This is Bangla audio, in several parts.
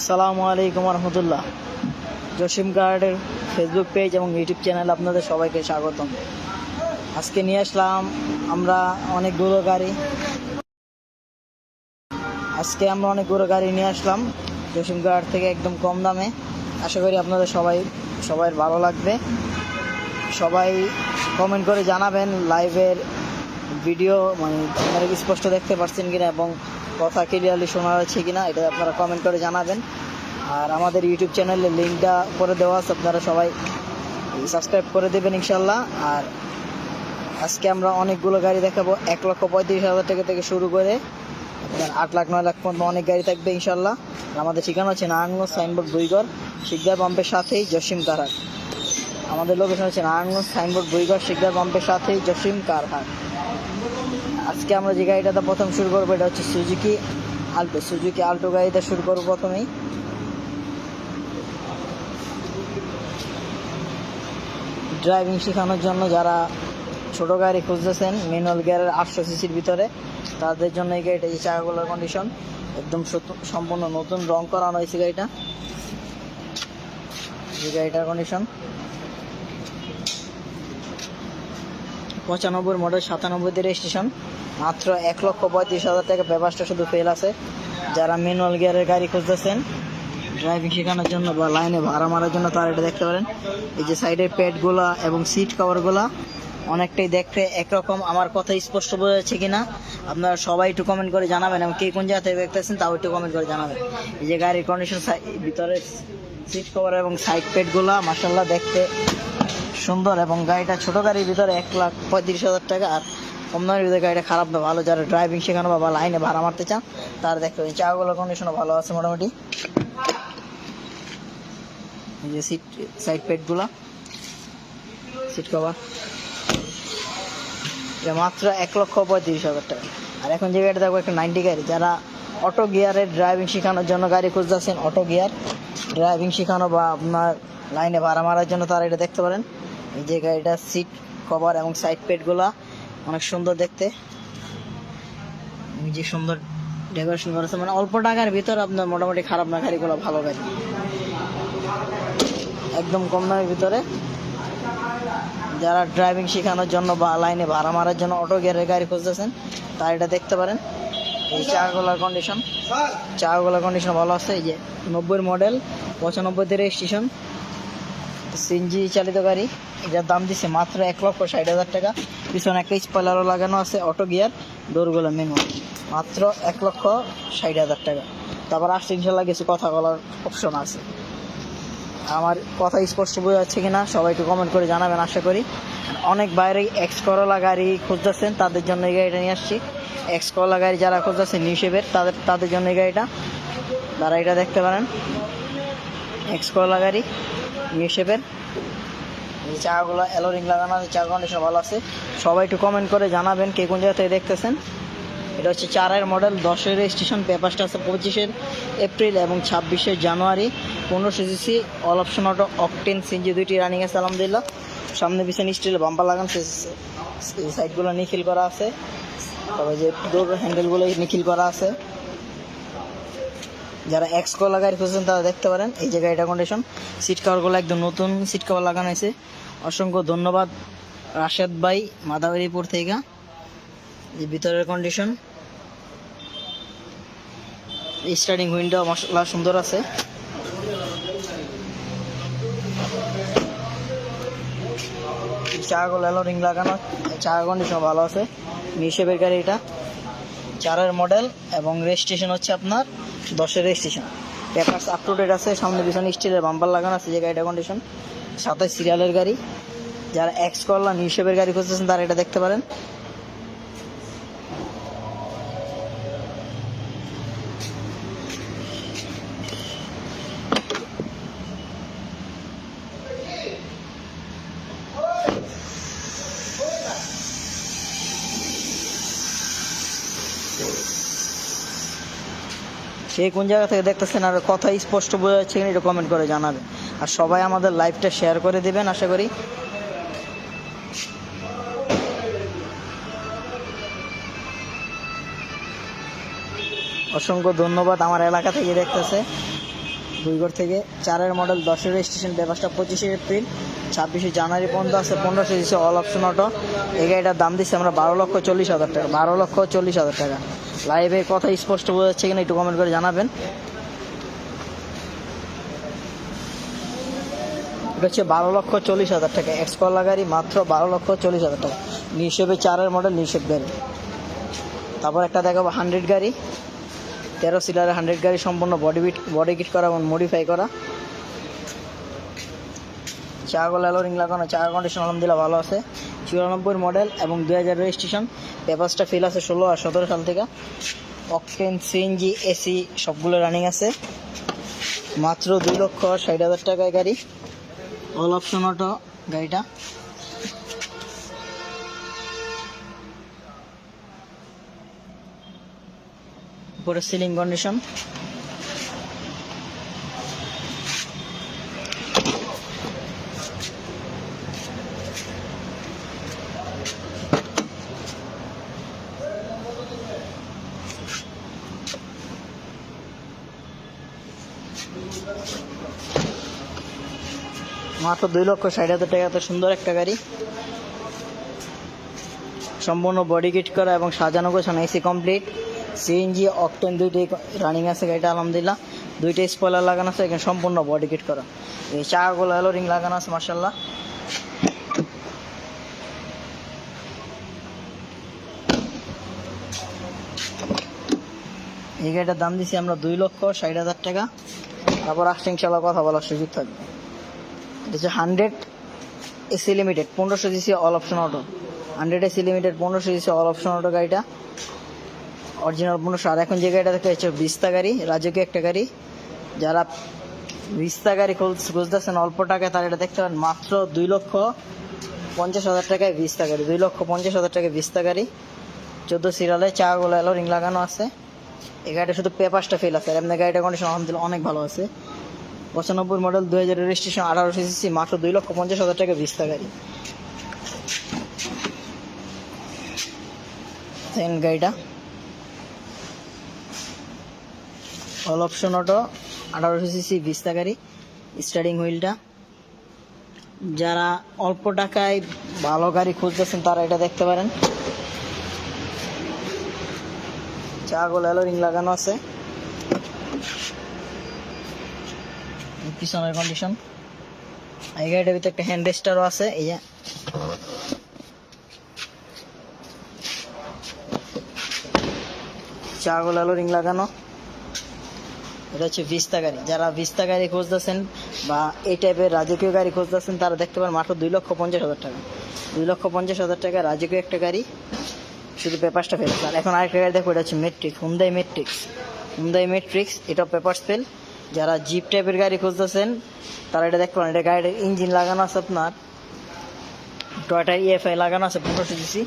আসসালামু আলাইকুম রহমতুল্লাহ। জসিম গার্ডের ফেসবুক পেজ এবং ইউটিউব চ্যানেল আপনাদের সবাইকে স্বাগতম। আজকে নিয়ে আসলাম আমরা অনেকগুলো গাড়ি নিয়ে আসলাম জসিম গার্ড থেকে একদম কম দামে। আশা করি আপনাদের সবাই ভালো লাগবে। সবাই কমেন্ট করে জানাবেন লাইভের ভিডিও আপনারা স্পষ্ট দেখতে পাচ্ছেন কিনা এবং কথা ক্লিয়ারলি শোনা যাচ্ছে কিনা, এটা আপনারা কমেন্ট করে জানাবেন। আর আমাদের ইউটিউব চ্যানেলের লিঙ্কটা করে দেওয়া আছে, আপনারা সবাই সাবস্ক্রাইব করে দেবেন ইনশাল্লাহ। আর আজকে আমরা অনেকগুলো গাড়ি দেখাবো, 1,35,000 টাকা থেকে শুরু করে 8 লাখ 9 লাখ পর্যন্ত অনেক গাড়ি থাকবে ইনশাল্লাহ। আমাদের ঠিকানা হচ্ছে নারায়ণগঞ্জ সাইনবোর্ড বুইগড়, শিকদার পাম্পের সাথেই জসিম কারহাট। আমাদের লোকেশন হচ্ছে নারায়ণগঞ্জ সাইনবোর্ড বুইগড়, শিকদার পাম্পের সাথেই জসিম কারহাট। আজকে আমরা যে গাড়িটাতে প্রথম শুরু করবো এটা হচ্ছে সুজুকি আল্টো গাড়িতে শুরু করবো। প্রথমেই ড্রাইভিং শেখানোর জন্য যারা ছোট গাড়ি খুঁজতেছেন ম্যানুয়াল গিয়ারের 800 সিসির ভিতরে, তাদের জন্য এই গাড়িটা, এই চাকাগুলোর কন্ডিশন একদম সম্পূর্ণ নতুন, রং করানো হয়েছে গাড়িটা। এই গাড়িটার কন্ডিশন 95 মডেল, 97 রেজিস্ট্রেশন, মাত্র 1,35,000 টাকা। পেপারসটা শুধু ফেল আছে। যারা ম্যানুয়াল গিয়ারের গাড়ি খুঁজতেছেন ড্রাইভিং শেখানোর জন্য বা লাইনে ভাড়া মারার জন্য, তারা এটা দেখতে পারেন। এই যে সাইডের প্যাডগুলা এবং সিট কভারগুলা অনেকটাই দেখতে একরকম। আমার কথা স্পষ্ট বোঝা যাচ্ছে কিনা আপনারা সবাই একটু কমেন্ট করে জানাবেন, এবং কে কোন জায়গা থেকে দেখতেছেন তাও একটু কমেন্ট করে জানাবেন। এই যে গাড়ির কন্ডিশন, ভিতরে সিট কভার এবং সাইড প্যাডগুলা মাশাআল্লাহ দেখতে সুন্দর। এবং গাড়িটা ছোট গাড়ির ভিতরে 1,35,000 টাকা, আর কম দামের ভিতরে গাড়িটা খারাপ না, ভালো। যারা ড্রাইভিং শেখানো বা লাইনে ভাড়া মারতে চান তারা দেখতে পাবেন। চাকাগুলোর কন্ডিশনও ভালো আছে মোটামুটি। এই যে সাইড প্যাডগুলা, সিট কভার, এটা মাত্র 1,35,000 টাকা। আর এখন যে গাড়িটা দেখবো একটা 90 গাড়ি, যারা অটো গিয়ারের ড্রাইভিং শেখানোর জন্য গাড়ি খুঁজতেছেন, অটো গিয়ার ড্রাইভিং শেখানো বা আপনার লাইনে ভাড়া মারার জন্য, তারা এটা দেখতে পারেন। এই যে গাড়িটা সিট কভার এবং সাইড প্যাডগুলা অনেক সুন্দর দেখতে, যে সুন্দর ডেকোরেশন করেছে, অল্প টাকার ভিতর আপনার মোটামুটি খারাপ না, গাড়িগুলো ভালো গাড়ি, একদম কম দামের ভিতরে। যারা ড্রাইভিং শেখানোর জন্য বা লাইনে ভাড়া মারার জন্য অটো গিয়ারের গাড়ি খুঁজতেছেন তারা এটা দেখতে পারেন। এই চাকাগুলোর কন্ডিশন ভালো আছে। এই যে 90 মডেল, 95 রেজিস্ট্রেশন, সিএনজি চালিত গাড়ি। এটার দাম দিচ্ছে মাত্র 1,60,000 টাকা। পিছনে একটা স্পয়লারও লাগানো আছে, অটো গিয়ার, ডোরগুলো ম্যানুয়াল, মাত্র 1,60,000 টাকা। তারপর আসছে ইনশাল্লাহ কিছু কথা বলার অপশন আছে। আমার কথা স্পষ্ট বোঝা যাচ্ছে কিনা সবাই একটু কমেন্ট করে জানাবেন। আশা করি অনেক বাইরে এক্স করলা গাড়ি খুঁজতেছেন, তাদের জন্য এই গাড়িটা নিয়ে আসছি। এক্স করলা গাড়ি যারা খুঁজতেছেন নিউ শেপের, তাদের জন্য এই গাড়িটা, তারা এটা দেখতে পারেন। এক্স করলা গাড়ি নিউ শেপের, এই চাকাগুলো অ্যালোরিং লাগানো আছে, চাকা কন্ডিশন ভালো আছে। সবাই একটু কমেন্ট করে জানাবেন কে কোন জায়গা থেকে দেখতেছেন। এটা হচ্ছে 4 মডেল, 10 রেজিস্ট্রেশন, পেপারসটা আছে 25 এপ্রিল এবং 26 জানুয়ারি, 1500 cc, all option auto, octane CNG, দুইটি রানিং আছে আলহামদুলিল্লাহ। সামনে পিছনে স্টিল বাম্পার লাগানো, সাইডগুলো নিখিল করা আছে, তবে যে ডোর হ্যান্ডেলগুলো নিখিল করা আছে। যারা এক্স কলা গাড়ি খুঁজছেন তারা দেখতে পারেন। এই যে গাড়িটা কন্ডিশন, সিট কভারগুলো একদম নতুন সিট কভার লাগানো হয়েছে। অসংখ্য ধন্যবাদ রাশেদ ভাই মাদারীপুর থেকে। এই ভিতরের কন্ডিশন, স্টার্টিং উইন্ডো মাশাআল্লাহ সুন্দর আছে। চাকাগুলো অ্যালোরিং লাগানো, চাকা কন্ডিশন ভালো আছে। নিশেপের গাড়ি, এটা 4 মডেল এবং রেজিস্ট্রেশন হচ্ছে আপনার 10 registration, papers up to date আছে। সামনে পিছনে স্টিলের বাম্পার লাগানো আছে। যে গাড়িটা কন্ডিশন 27 সিরিয়ালের গাড়ি। যারা এক্স করলা নিশেপের গাড়ি খুঁজতেছেন তারা এটা দেখতে পারেন। সে কোন জায়গা থেকে দেখতেছেন আর কথা স্পষ্ট বোঝা যাচ্ছে কিনা এটা কমেন্ট করে জানাবেন। আর সবাই আমাদের লাইভটা শেয়ার করে দেবেন আশা করি। অসংখ্য ধন্যবাদ আমার এলাকা থেকে দেখতেছে। দুইগড় থেকে, 4-এর মডেল, 10-এর রেজিস্ট্রেশন, পেপারসটা 25শে এপ্রিল, 26শে জানুয়ারি পর্যন্ত আছে, 1500 সিসি অল অপশন অটো। এই গাড়িটার দাম দিচ্ছি আমরা 12,40,000 টাকা, 12,40,000 টাকা। লাইভে কথা স্পষ্ট বোঝা যাচ্ছে কিনা একটু কমেন্ট করে জানাবেন। এটা হচ্ছে 12,40,000 টাকা, এক্সকলা গাড়ি, মাত্র 12,40,000 টাকা। নিউশেপে 4-এর মডেল, নিউশেপ গাড়ি। তারপর একটা দেখাবো 100 গাড়ি, 13 সিটারের 100 গাড়ি, সম্পূর্ণ বডি কিট করা এবং মডিফাই করা। চাকাগুলো অ্যালোরিং লাগানো, চাকা কন্ডিশন আলহামদুলিল্লাহ ভালো আছে। 94 মডেল এবং 2000 রেজিস্ট্রেশন, পেপারসটা ফিল আছে 16 আর 17 সাল থেকে। অকটেন, সিএনজি, এসি সবগুলো রানিং আছে। মাত্র 2,60,000 টাকায় গাড়ি, অল অপশন অটো গাড়িটা। উপরে সিলিং কন্ডিশন। মাত্র 2,60,000 টাকা, এত সুন্দর একটা গাড়ি, সম্পূর্ণ বডি কিট করা এবং সাজানো গোছানো, এসি কমপ্লিট, সিএনজি, অকটেন দুইটাই রানিং আছে গাড়িটা আলহামদুলিল্লাহ। 2টা স্পয়লার লাগানো আছে, এখানে সম্পূর্ণ বডি কিট করা। এই চাকাগুলো অ্যালোরিং লাগানো আছে মাশাআল্লাহ। এই গাড়িটার দাম দিচ্ছি আমরা 2,60,000 টাকা। তারপর আসছে ইনশাআল্লাহ কথা বলার সুযোগ থাকবে। এটা হচ্ছে 100 AC limited, 1500 cc all option auto. 100 AC limited, 1500 cc all option auto গাড়িটা, অরিজিনাল 1500। আর এখন যে গাড়িটা দেখতে হচ্ছে ভিস্তা গাড়ি, রাজকীয় একটা গাড়ি। যারা ভিস্তা গাড়ি খুঁজতেছেন অল্প টাকায়, তারা এটা দেখতে পারেন। মাত্র 2,50,000 টাকায় ভিস্তা গাড়ি, 2,50,000 টাকায় ভিস্তা গাড়ি। 14 সিরিয়ালে, চাকাগুলো অ্যালোরিং লাগানো আছে। এই গাড়িটা শুধু পেপারসটা ফেল আছে, আর এমনি গাড়িটা কন্ডিশন আলহামদুলিল্লাহ অনেক ভালো আছে। 95 মডেল, 2000 রেজিস্ট্রেশন, 1800 সিসি, মাত্র 2,50,000 টাকা ভিস্তা গাড়ি। গাড়িটা all option auto, 1800 CC vista গাড়ি, স্টার্টিং হুইলটা। যারা অল্প টাকায় ভালো গাড়ি খুঁজতেছেন তারা এটা দেখতে পারেন। চাকাগুলো অ্যালোরিং লাগানো আছে। পিছনের কন্ডিশন, এই গাড়িটার ভিতরে একটা হ্যান্ড রেস্টারও আছে। এই যে চাকাগুলো অ্যালোরিং লাগানো। এটা হচ্ছে ভিস্তা গাড়ি। যারা ভিস্তা গাড়ি খুঁজতেছেন বা এই টাইপের রাজকীয় গাড়ি খুঁজতেছেন তারা দেখতে পারেন মাত্র 2,50,000 টাকা, 2,50,000 টাকা রাজকীয় একটা গাড়ি, শুধু পেপারসটা ফেল। আর এখন আরেকটা গাড়ি দেখো, এটা হচ্ছে মেট্রিক্স, হুন্দাই মেট্রিক্স, এটা পেপারস ফেল। যারা জিপ টাইপের গাড়ি খুঁজতেছেন তারা এটা দেখতে পারেন। এটা গাড়ির ইঞ্জিন লাগানো আছে আপনার, টয়োটা EFI লাগানো আছে, 1500 সিসি।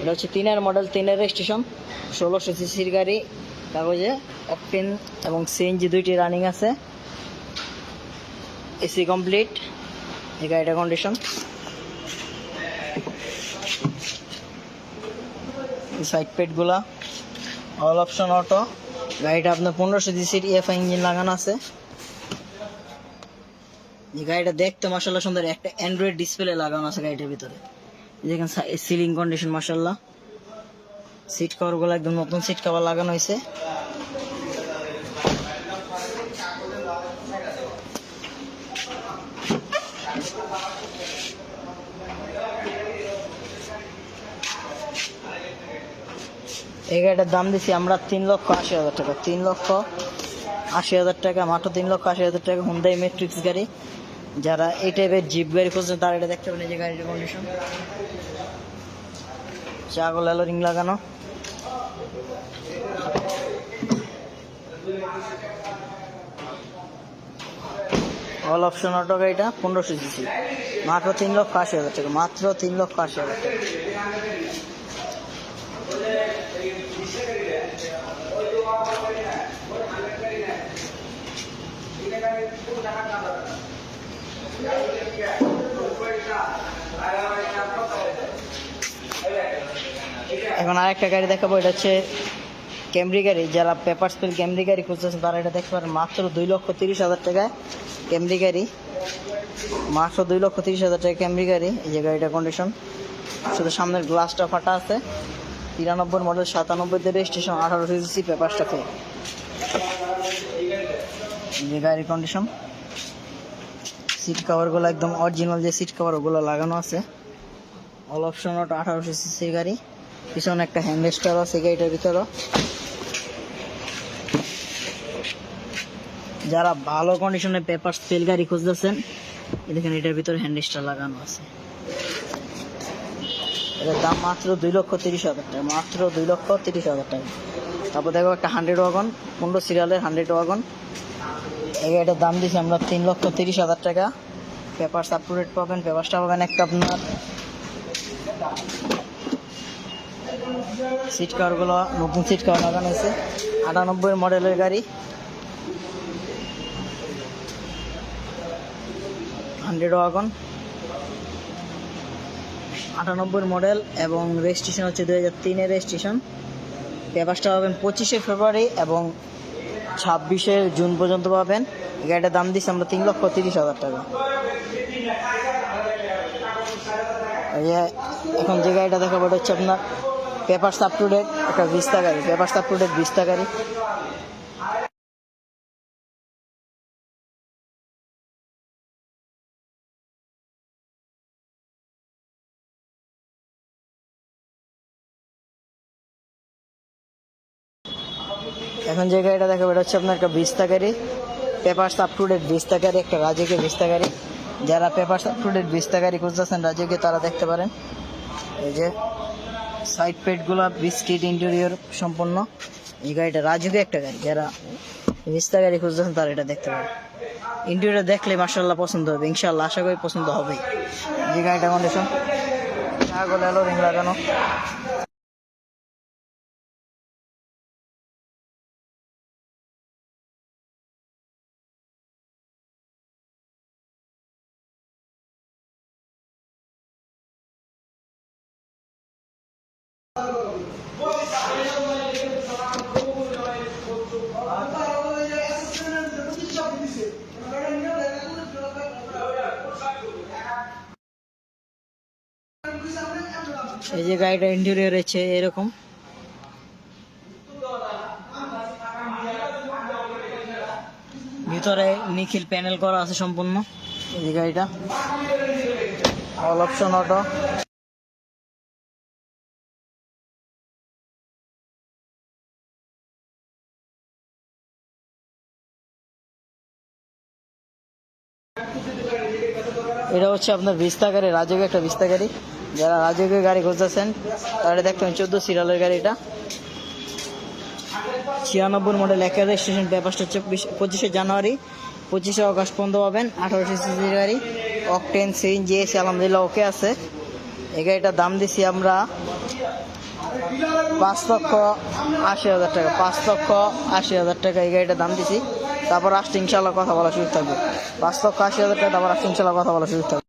এটা হচ্ছে 3-এর মডেল, 3-এর রেজিস্ট্রেশন, 1600 সিসির গাড়ি, কাগজে। অকটেন এবং সিএনজি দুইটি রানিং আছে, এসি কমপ্লিট। এই গাড়িটার কন্ডিশন, সাইড পেটগুলা অল অপশন অটো। গাড়িটা আপনার 1500 সিসির EFI ইঞ্জিন লাগানো আছে। এই গাড়িটা দেখতে মাশাআল্লাহ সুন্দর, একটা অ্যান্ড্রয়েড ডিসপ্লে লাগানো আছে গাড়িটার ভিতরে। দেখেন সিলিং কন্ডিশন মাশাআল্লাহ। সিট কভারগুলো একদম নতুন সিট কভার লাগানো হয়েছে। এই গাড়িটার দাম দিচ্ছি আমরা 3,80,000 টাকা, 3,80,000 টাকা, মাত্র 3,80,000 টাকা। হুন্দাই মেট্রিক্স গাড়ি। যারা এই টাইপের জিপ গাড়ি খুঁজছেন তারা এটা দেখতে পারেন। এই যে গাড়ির কন্ডিশন, চাকাগুলো অ্যালোরিং লাগানো। অল অপশন অটো গাড়িটা, 1500 সিসি, মাত্র 3,80,000 টাকা, মাত্র 3,80,000 টাকা। এখন আরেকটা গাড়ি দেখাবো, এটা হচ্ছে ক্যামরি গাড়ি, যারা পেপার স্পেল ক্যামরি গাড়ি খুঁজতেছেন তারা এটা দেখতে পারেন মাত্র 2,30,000 টাকায় ক্যামরি গাড়ি, মাত্র 2,30,000 টাকা ক্যামরি গাড়ি। এই যে গাড়িটা কন্ডিশন, শুধু সামনের গ্লাসটা ফাটা আছে। 93 মডেল, 97 রেজিস্ট্রেশন, 18 সিসি, পেপারসটা ফেল। যে গাড়ির কন্ডিশন, সিট কভারগুলো একদম অরিজিনাল যে সিট কভার ওগুলো লাগানো আছে। অল অপশন অটো, 18 সিসি গাড়ি। পিছনে একটা হ্যান্ড রেস্টার আছে গাড়িটার ভিতরে। যারা ভালো কন্ডিশনে পেপার স্পেল গাড়ি খুঁজতেছেন, দেখেন এটার ভিতরে হ্যান্ড রেস্টার লাগানো আছে। এটার দাম মাত্র 2,30,000 টাকা, মাত্র 2,30,000 টাকা। তারপর দেখো একটা 100 ওয়াগন, 15 সিরিয়ালের 100 ওয়াগন। এই গাড়িটার দাম দিচ্ছি আমরা 3,30,000 টাকা। পেপারস আপ টু ডেট পাবেন, পেপারসটা পাবেন একটা আপনার। সিট কভারগুলো নতুন সিট কভার লাগানো হয়েছে। 98 মডেলের গাড়ি, 100 ওয়াগন, 98 মডেল এবং রেজিস্ট্রেশন হচ্ছে 2003 রেজিস্ট্রেশন। পেপারসটা পাবেন 25 ফেব্রুয়ারি এবং 26 জুন পর্যন্ত পাবেন। গাড়িটার দাম দিচ্ছি আমরা 3,30,000 টাকা। এখন যে গাড়িটা দেখাবো এটা হচ্ছে আপনার papers up to date Vista vista গাড়ি, papers up to date Vista গাড়ি। এখন যে গাড়িটা দেখাবো এটা হচ্ছে আপনার একটা ভিস্তা গাড়ি, papers up to date Vista গাড়ি, একটা রাজকীয় ভিস্তা গাড়ি। যারা papers up to date Vista গাড়ি খুঁজতেছেন রাজকীয়, তারা দেখতে পারেন। এই যে সাইড পেডগুলো বিস্কিট, ইন্টেরিয়র সম্পন্ন। এই গাড়িটা রাজকীয় একটা গাড়ি, যারা ভিস্তা গাড়ি খুঁজতেছেন তারা এটা দেখতে পারেন। ইন্টেরিয়র দেখলে মাশাআল্লাহ পছন্দ হবে, ইনশাআল্লাহ আশা করি পছন্দ হবেই। যে গাড়িটা কন্ডিশন, ছাগল এলো রিং লাগানো। এই যে গাড়িটা ইন্টেরিয়র হচ্ছে এরকম। ভিতরে নিখিল প্যানেল করা আছে সম্পূর্ণ। এই যে গাড়িটা অল অপশন অটো। এটা হচ্ছে আপনার ভিস্তা গাড়ি, রাজকীয় একটা ভিস্তা গাড়ি। যারা রাজকীয় গাড়ি খুঁজতেছেন তারা দেখবেন 14 সিরিয়ালের গাড়িটা। 96 মডেল, 1 রেজিস্ট্রেশন, পেপারসটা হচ্ছে 25 জানুয়ারি, 25 আগস্ট পর্যন্ত পাবেন। 18 সিসির গাড়ি, অকটেন, সিএনজি, এসি আলহামদুলিল্লাহ ওকে আছে। এই গাড়িটার দাম দিছি আমরা 5,80,000 টাকা, 5,80,000 টাকা এই গাড়িটার দাম দিছি। তারপর আসতে ইনশাল্লাহ কথা বলা সুযোগ থাকবে। 5,80,000 টাকা, তারপর আসতে ইনশাল্লাহ কথা বলা সুযোগ থাকবে।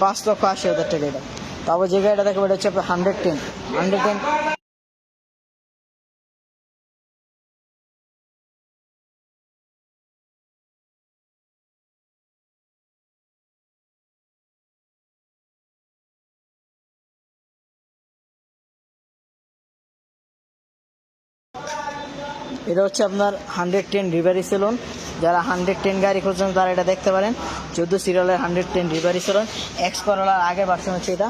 $5,80,000 টাকা এটা। তারপর যে গাড়িটা দেখো এটা হচ্ছে 110। এটা হচ্ছে আপনার 110 রিভারি সেলুন। যারা 110 গাড়ি খুঁজছেন তারা এটা দেখতে পারেন। 14 সিরিয়ালের 110 রিভারি সেলুন। এক্স করোলার আগের ভার্সন হচ্ছে এটা।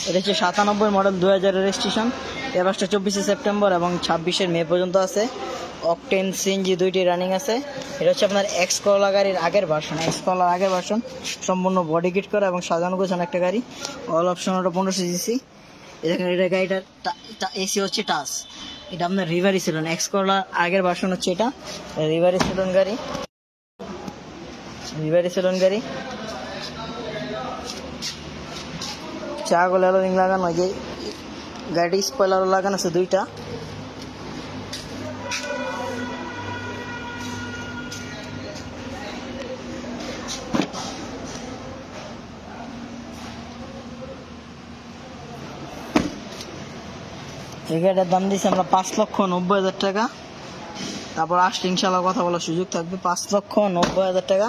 এটা হচ্ছে 97 মডেল, 2000 রেজিস্ট্রেশন। পেপারসটা 24শে সেপ্টেম্বর এবং 26শে মে পর্যন্ত আছে। অকটেন সিএনজি দুইটি রানিং আছে। এটা হচ্ছে আপনার এক্স করলা গাড়ির আগের ভার্সন, সম্পূর্ণ বডি কিট করা এবং সাজানো গোছানো একটা গাড়ি। অল অপশন ওটা 1500 সিসি। এখানে এটা গাড়িটা এসি হচ্ছে টাচ। এটা আপনার রিভারি সেলুন, এক্স করলা আগের ভার্সন হচ্ছে এটা রিভারি সেলুন গাড়ি। চাকাগুলো অ্যালোরিং লাগানো, যে গাড়ি স্পয়লারও লাগানো আছে দুইটা। এই গাড়িটার দাম দিচ্ছি আমরা 5,90,000 টাকা। তারপর আসলে ইনশাল্লাহ কথা বলার সুযোগ থাকবে। 5,90,000 টাকা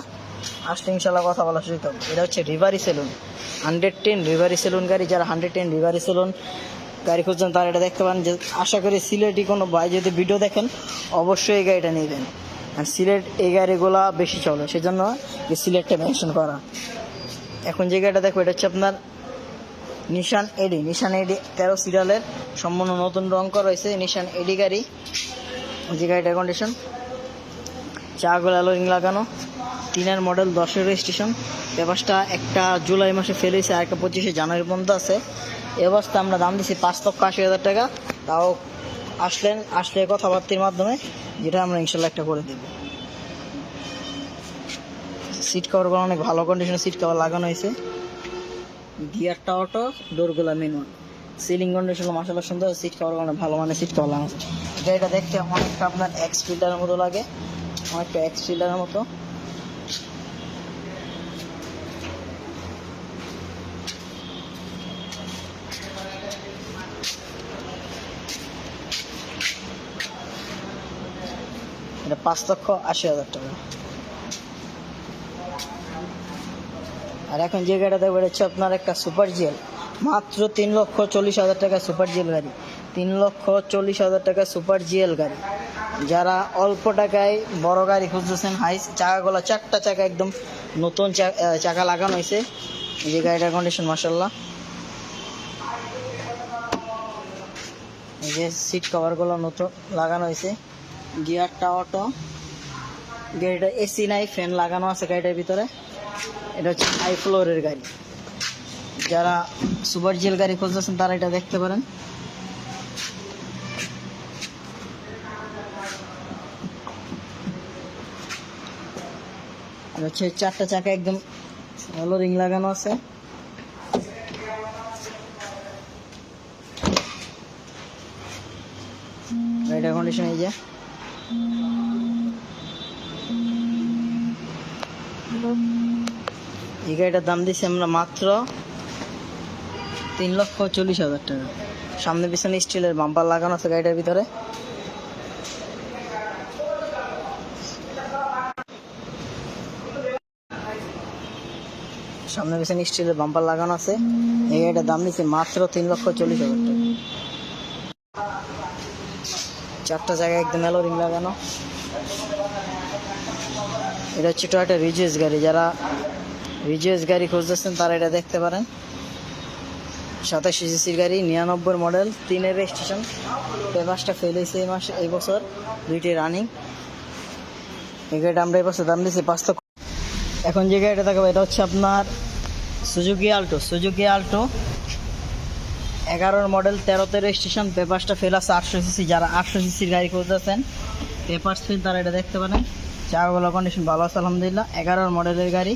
আসলে ইনশাল্লাহ কথা বলার সুযোগ থাকবে। এটা হচ্ছে রিভারি সেলুন 110 রিভারি সেলুন গাড়ি। যারা 110 রিভারি সেলুন গাড়ি খুঁজছেন তারা এটা দেখতে পারেন। যে আশা করি সিলেটি কোনো ভাই যদি ভিডিও দেখেন অবশ্যই এই গাড়িটা নেবেন, আর সিলেট এই গাড়িগুলা বেশি চলে, সেজন্য এই সিলেটটা মেনশন করা। এখন যে গাড়িটা দেখো এটা হচ্ছে আপনার নিশান এডি 13 সিরিয়ালের সম্পূর্ণ নতুন রং করা হয়েছে নিশান এডি গাড়ি। যে গাড়িটার কন্ডিশন, চাকাগুলো অ্যালোরিং লাগানো, 3-এর মডেল, 10-এর রেজিস্ট্রেশন। পেপারসটা একটা জুলাই মাসে ফেলেছে, আর একটা 25শে জানুয়ারি পর্যন্ত আছে। এ অবস্থা আমরা দাম দিচ্ছি 5,80,000 টাকা। তাও আসলে কথাবার্তার মাধ্যমে, যেটা আমরা ইনশাল্লাহ একটা করে দেব। সিট কভারগুলো অনেক ভালো কন্ডিশনে সিট কভার লাগানো হয়েছে। গিয়ারটা অটো, ডোরগুলো ম্যানুয়াল, সিলিং কন্ডিশন মাশাআল্লাহ সুন্দর। সিট কভার অনেক ভালো মানে সিট কভার লাগানো। এটা দেখতে অনেকটা আপনার এক্স ফিল্ডারের মতো লাগে, অনেকটা এক্স ফিল্ডারের মতো। এটা 5,80,000 টাকা। আর এখন যে গাড়িটা দেখবো হচ্ছে আপনার একটা সুপার জিএল, মাত্র 3,40,000 টাকা সুপার জিএল গাড়ি। 3,40,000 টাকা সুপার জিএল গাড়ি। যারা অল্প টাকায় বড় গাড়ি খুঁজতেছেন, হাই চাকাগুলো 4টা চাকা একদম নতুন চাকা লাগানো হয়েছে। এই যে গাড়িটার কন্ডিশন মাশাআল্লাহ। এই যে সিট কভারগুলো নতুন লাগানো হয়েছে, গিয়ারটা অটো, গাড়িটা এসি নাই, ফ্যান লাগানো আছে গাড়িটার ভিতরে। এটা হচ্ছে হাই ফ্লোরের গাড়ি। যারা সুপার জিএল গাড়ি খুঁজতেছেন তারা এটা দেখতে পারেন। এটা হচ্ছে 4টা চাকা একদম ভালো রিং লাগানো আছে। গাড়িটার কন্ডিশন এই যে। এই গাড়িটার দাম দিচ্ছি আমরা মাত্র 3,40,000 টাকা। সামনে পিছনে স্টিলের বাম্পার লাগানো আছে গাড়িটার ভিতরে। সামনে পিছনে স্টিলের বাম্পার লাগানো আছে। এই গাড়িটার দাম নিচ্ছে মাত্র 3,40,000 টাকা। 4টা জায়গায় একদম অ্যালোরিং লাগানো। এটা হচ্ছে টয়োটা রিজিউস গাড়ি। যারা রিজিউস গাড়ি খুঁজতেছেন তারা এটা দেখতে পারেন। 87 সিসির গাড়ি, 99 মডেল, 3-এর রেজিস্ট্রেশন। পেপারসটা ফেল হয়েছে এই বছর, 2টি রানিং। এই গাড়িটা আমরা এই বছর দাম দিচ্ছি 5 লক্ষ। এখন যে গাড়িটা দেখাবো এটা হচ্ছে আপনার সুজুকি আল্টো 11-র মডেল, 13তে রেজিস্ট্রেশন। পেপারসটা ফেল আছে 800 সিসি। যারা 800 সিসির গাড়ি খুঁজতেছেন, পেপারস ফেল, তারা এটা দেখতে পারেন। চাকাগুলো কন্ডিশন ভালো আছে আলহামদুলিল্লাহ। 11 মডেলের গাড়ি,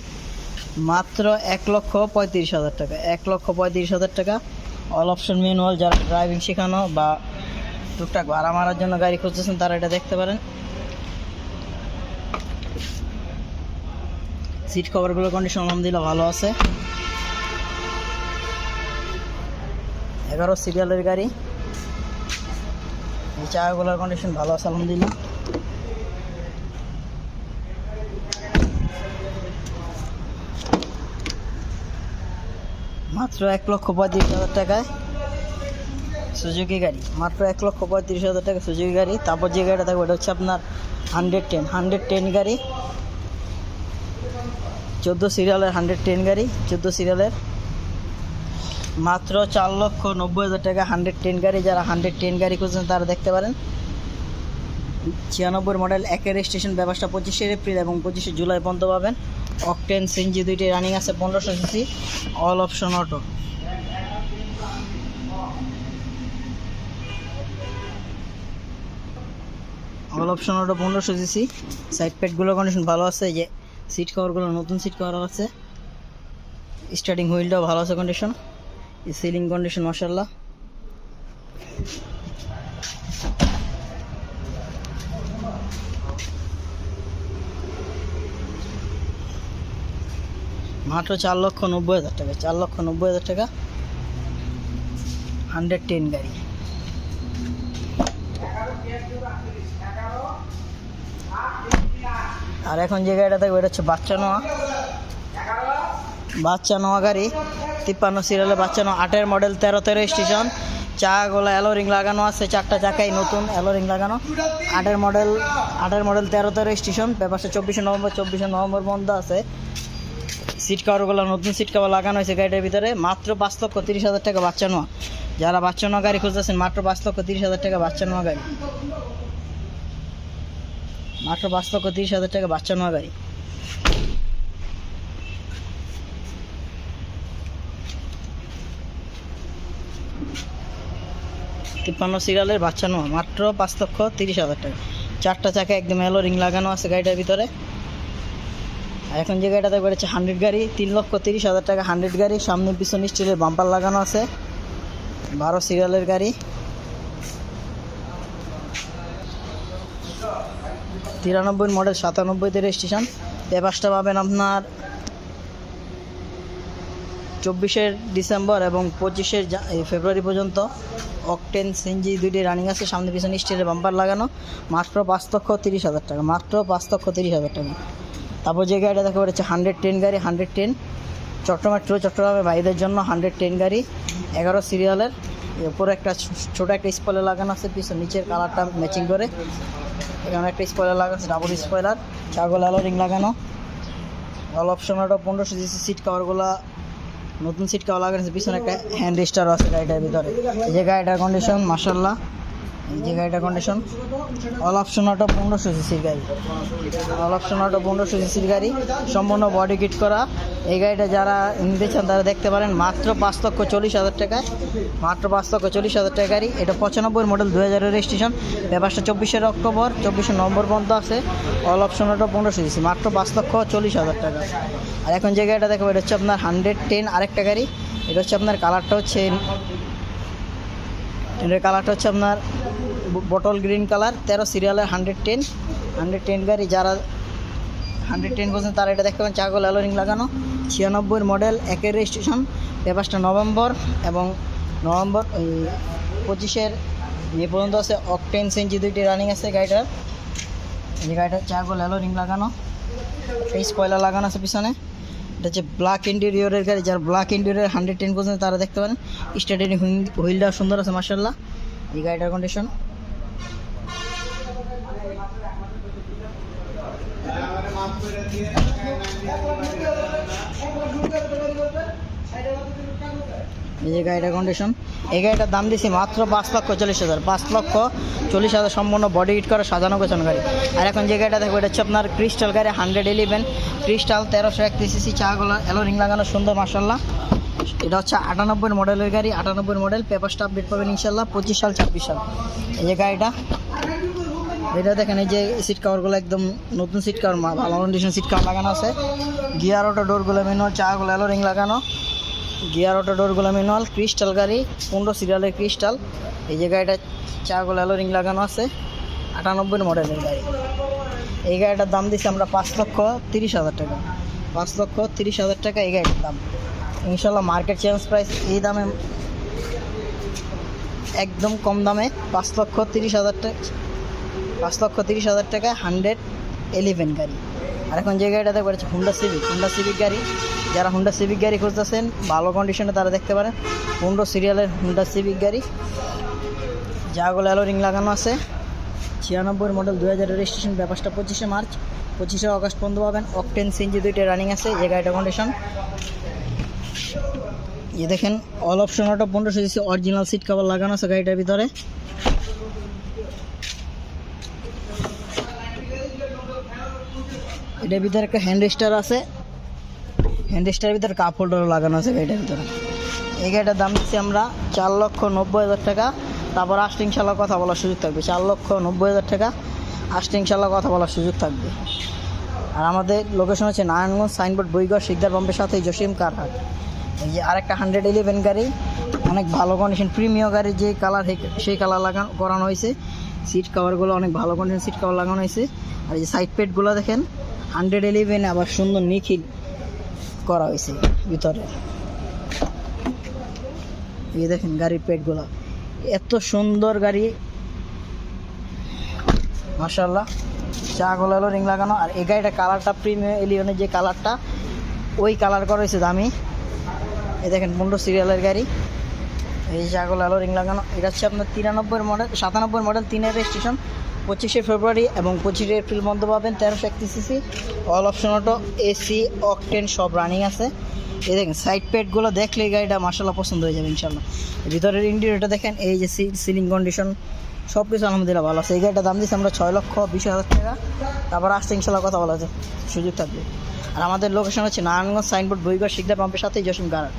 মাত্র 1,35,000 টাকা। 1,35,000 টাকা। All option manual. যারা ড্রাইভিং শেখানো বা টুকটাক ভাড়া মারার জন্য গাড়ি খুঁজতেছেন তারা এটা দেখতে পারেন। সিট কভারগুলোর কন্ডিশন আলহামদুলিল্লাহ ভালো আছে। 11 সিরিয়ালের গাড়ি। এই চাকাগুলোর কন্ডিশন ভালো আছে আলহামদুলিল্লাহ। মাত্র 1,35,000 টাকায় সুজুকি গাড়ি, মাত্র 1,35,000 টাকা সুজুকি গাড়ি। তারপর যে গাড়িটা থাকবে ওটা হচ্ছে আপনার 110 গাড়ি, 14 সিরিয়ালের 110 গাড়ি, 14 সিরিয়ালের। মাত্র 4,90,000 টাকা 110 গাড়ি। যারা 110 গাড়ি খুঁজছেন তারা দেখতে পারেন। 96 মডেল, একের রেজিস্ট্রেশন, ব্যবসা 25শে এপ্রিল এবং 25শে জুলাই পর্যন্ত পাবেন। অকটেন সিএনজি দুইটি রানিং আছে, 1500 cc, all option auto. All option auto 1500 cc. Side প্যাডগুলো কন্ডিশন ভালো আছে, এই যে সিট কভারগুলো নতুন সিট কভার আছে, স্টার্টিং হুইলটাও ভালো আছে কন্ডিশন, সিলিং কন্ডিশন মাশাআল্লাহ। মাত্র 4,90,000 টাকা, 4,90,000 টাকা 110 গাড়ি। আর এখন যে গাড়িটা থাকবে এটা হচ্ছে বাচ্চা নোয়া গাড়ি, 53 সিরিয়ালের বাচ্চা নোয়া, 8-এর মডেল, 13 স্টেশন, চাকাগুলো অ্যালোরিং লাগানো আছে, 4টা চাকাই নতুন অ্যালোরিং লাগানো। 8-এর মডেল 13 স্টেশন, পেপারসে 24শে নভেম্বর বন্ধ আছে। সিট কভারগুলো নতুন সিট কভার লাগানো হয়েছে গাড়িটার ভিতরে। মাত্র 5,30,000 টাকা বাচ্চা নোয়া। যারা বাচ্চা নোয়া গাড়ি খুঁজতেছেন মাত্র 5,30,000 টাকা বাচ্চা নোয়া গাড়ি, মাত্র 5,30,000 টাকা বাচ্চা নোয়া গাড়ি। তিপ্পান্ন সিরিয়ালের বাচ্চা নোয়া, মাত্র 5,30,000 টাকা। 4টা চাকা একদম অ্যালোরিং লাগানো আছে গাড়িটার ভিতরে। আর এখন যে গাড়িটা দেখবে হচ্ছে 100 গাড়ি, 3,30,000 টাকা 100 গাড়ি। সামনে পিছনে স্টিলের বাম্পার লাগানো আছে, 12 সিরিয়ালের গাড়ি। 93 মডেল, 97 রেজিস্ট্রেশন। পেপারসটা পাবেন আপনার 24শে ডিসেম্বর এবং 25শে ফেব্রুয়ারি পর্যন্ত। অকটেন সিএনজি দুইটি রানিং আছে, সামনে পিছনে স্টিলের বাম্পার লাগানো। মাত্র 5,30,000 টাকা, মাত্র 5,30,000 টাকা। তারপর যে গাড়িটা দেখা যাচ্ছে 110 গাড়ি, 110 চট্টগ্রামের ভাইদের জন্য 110 গাড়ি, 11 সিরিয়ালের। উপরে একটা ছোটো একটা স্পয়লার লাগানো আছে, পিছনে নিচের কালারটা ম্যাচিং করে। এখানে একটা স্পয়লার লাগানো আছে, ডাবল স্পয়লার, চারগুলো অ্যালোরিং লাগানো। All option auto, 1500 cc. Seat কভারগুলো নতুন সিট কভার লাগানো আছে, পিছনে একটা হ্যান্ড রেস্টার আছে গাড়িটার ভিতরে। এই যে গাড়িটার কন্ডিশন মাশাআল্লাহ, এই যে গাড়িটার কন্ডিশন। অল অপশন অটো 1500 সিসির গাড়ি, অল অপশন অটো 1500 সিসির গাড়ি, সম্পূর্ণ বডি কিট করা। এই গাড়িটা যারা নিতে চান তারা দেখতে পারেন মাত্র 5,40,000 টাকায়, মাত্র 5,40,000 টাকা গাড়ি। এটা 95 মডেল, 2000 রেজিস্ট্রেশন। পেপারসটা 24শে অক্টোবর 24শে নভেম্বর পর্যন্ত আছে। অল অপশন অটো 1500 সিসি, মাত্র 5,40,000 টাকা। আর এখন যে গাড়িটা দেখবো এটা হচ্ছে আপনার 110 আরেকটা গাড়ি। এটা হচ্ছে আপনার কালারটা হচ্ছে, এটার কালারটা হচ্ছে আপনার বটল গ্রিন কালার, 13 সিরিয়ালের 110 গাড়ি। যারা 110 করছেন তারা এটা দেখতে পাবেন, চাকাগুলো অ্যালোরিং লাগানো। 96 মডেল, 1-এর রেজিস্ট্রেশন। পেপারসটা নভেম্বর এবং 25শে মে পর্যন্ত আছে। অকটেন সিএনজি দুইটি রানিং আছে গাড়িটার। এই গাড়িটার চাকাগুলো অ্যালোরিং লাগানো, এই স্পয়লার লাগানো আছে পিছনে। এটা হচ্ছে ব্ল্যাক ইন্টেরিয়রের গাড়ি। যারা ব্ল্যাক ইন্টেরিয়র 110 করছেন তারা দেখতে পারেন। স্টার্টিং হুইলটা সুন্দর আছে মাশাআল্লাহ। এই গাড়িটার কন্ডিশন। এই যে গাড়িটার কন্ডিশন। এই গাড়িটার দাম দিয়েছি মাত্র 5,40,000, 5,40,000 সম্পূর্ণ বডি হিট করে সাজানো গোছানো গাড়ি। আর এখন যে গাড়িটা দেখবো এটা হচ্ছে আপনার ক্রিস্টাল গাড়ি, 111 ক্রিস্টাল, 1331 সিসি, চাকাগুলো অ্যালোরিং লাগানো সুন্দর মাশাআল্লাহ। এটা হচ্ছে 98 মডেলের গাড়ি, 98 মডেল। পেপারসটা আপডেট পাবেন ইনশাল্লাহ 25 সাল 26 সাল। এই যে গাড়িটা, এটা দেখেন এই যে সিট কভারগুলো একদম নতুন সিট কভার, ভালো কন্ডিশন সিট কভার লাগানো আছে। গিয়ার অটো, ডোরগুলো ম্যানুয়াল, চাকাগুলো অ্যালোরিং লাগানো। গিয়ার অটো, ডোরগুলো ম্যানুয়াল, ক্রিস্টাল গাড়ি, 15 সিরিয়ালের ক্রিস্টাল। এই যে গাড়িটা চাকাগুলো অ্যালোরিং লাগানো আছে, 98 মডেলের গাড়ি। এই গাড়িটার দাম দিচ্ছি আমরা 5,30,000 টাকা, 5,30,000 টাকা এই গাড়িটার দাম। ইনশাল্লাহ মার্কেট চেঞ্জ প্রাইস এই দামে, একদম কম দামে 5,30,000 টাকা, 5,30,000 টাকায় 111 গাড়ি। আর এখন যে গাড়িটা দেখবো হচ্ছে হুন্ডা সিভিক গাড়ি। যারা হুন্ডা সিভিক গাড়ি খুঁজতেছেন ভালো কন্ডিশনে তারা দেখতে পারেন। 15 সিরিয়ালের হুন্ডা সিভিক গাড়ি, যাগুলো অ্যালোরিং লাগানো আছে। 96 মডেল, 2000 রেজিস্ট্রেশন। পেপারসটা 25শে মার্চ 25শে আগস্ট পর্যন্ত পাবেন। অকটেন সিএনজি দুইটা রানিং আছে। এই গাড়িটা কন্ডিশন। এই দেখেন all option auto 1500 CC original seat cover লাগানো আছে গাড়িটার ভিতরে। এটার ভিতরে একটা হ্যান্ড রেস্টার আছে, হ্যান্ড রেস্টারের ভিতরে কাপ হোল্ডারও লাগানো আছে গাড়িটার ভিতরে। এই গাড়িটার দাম দিচ্ছি আমরা 4,90,000 টাকা। তারপর আসলে ইনশাল্লাহ কথা বলার সুযোগ থাকবে। 4,90,000 টাকা আসলে ইনশাল্লাহ কথা বলার সুযোগ থাকবে। আর আমাদের লোকেশন হচ্ছে নারায়ণগঞ্জ, সাইনবোর্ড বইগড়, শিকদার পাম্পের সাথে জসিম কারহাট। এই যে আরেকটা 111 গাড়ি, অনেক ভালো কন্ডিশন, প্রিমিয়াম গাড়ির যে কালার সেই কালার করানো হয়েছে। সিট কভারগুলো অনেক ভালো কন্ডিশন সিট কভার লাগানো হয়েছে। আর এই যে সাইড পেডগুলো দেখেন 111 আবার সুন্দর নিখিল করা হয়েছে ভিতরে। এই দেখেন গাড়ির পেডগুলো এত সুন্দর গাড়ি, মাশাআল্লাহ। চাকাগুলো হলো রিং লাগানো। আর এই গাড়িটা কালারটা প্রিমিয়াম এলিয়নের যে কালারটা, ওই কালার করা হয়েছে দামি। এই দেখেন 15 সিরিয়ালের গাড়ি, এই চাকাগুলো হলো রিং লাগানো। এটা হচ্ছে আপনার 93 মডেল, 97 মডেল, 3-এর রেজিস্ট্রেশন। 25শে ফেব্রুয়ারি এবং 25শে এপ্রিল বন্ধ পাবেন। 1331 CC all option auto, AC, octane সব রানিং আছে। এই দেখেন সাইড পেডগুলো দেখলে এই গাড়িটা মাশাআল্লাহ পছন্দ হয়ে যাবে ইনশাআল্লাহ। ভিতরের ইন্টেরিয়রটা দেখেন, এই যে সিলিং কন্ডিশন সব কিছু আলহামদুলিল্লাহ ভালো আছে। এই গাড়িটার দাম দিচ্ছি আমরা 6,20,000 টাকা। তারপর আসতে ইনশাআল্লাহ কথা বলা যায়, সুযোগ থাকবে। আর আমাদের লোকেশন হচ্ছে নারায়ণগঞ্জ, সাইনবোর্ড বইগড়, শিকদার পাম্পের সাথেই জসিম কারহাট।